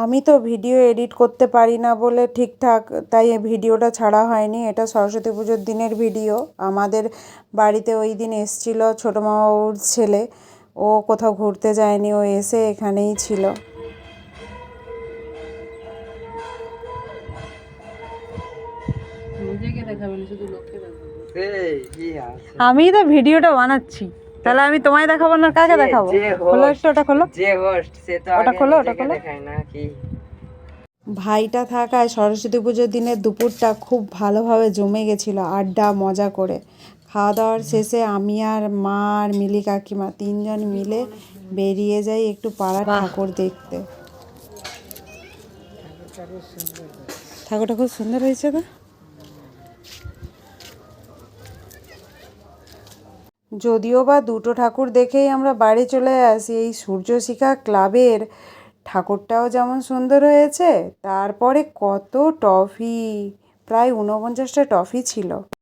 আমি তো video edit করতে পারি না বলে ঠিকঠাক, তাই ভিডিওটা ছাড়া হয়নি। এটা সরস্বতী পুজোর দিনের ভিডিও। আমাদের বাড়িতে ওই দিন এসেছিলো ছোটো মামাবাবুর ছেলে। ও কোথাও ঘুরতে যায়নি, ও এসে এখানেই ছিল। আমি তো ভিডিওটা বানাচ্ছি, তাহলে আমি তোমায় দেখাবো না কাকে দেখাবো? খোলো একটু, ওটা খোলো, যে হোস্ট সে তো ওটা আগে খোলো, ওটা নিজেকে খোলো। দেখায় না কি? ভাইটা থাকায় সরস্বতী পুজোর দিনের দুপুরটা খুব ভালোভাবে জমে গেছিলো, আড্ডা মজা করে। খাওয়া দাওয়ার শেষে আমি আর মা আর মিলি কাকিমা তিনজন মিলে বেরিয়ে যাই একটু পাড়ার ঠাকুর দেখতে। ঠাকুরটা খুব সুন্দর হয়েছে না? যদিও বা দুটো ঠাকুর দেখেই আমরা বাড়ি চলে আসি, এই সূর্যশিখা ক্লাবের ঠাকুরটাও যেমন সুন্দর হয়েছে, তারপরে কত টফি, প্রায় 49টা টফি ছিল।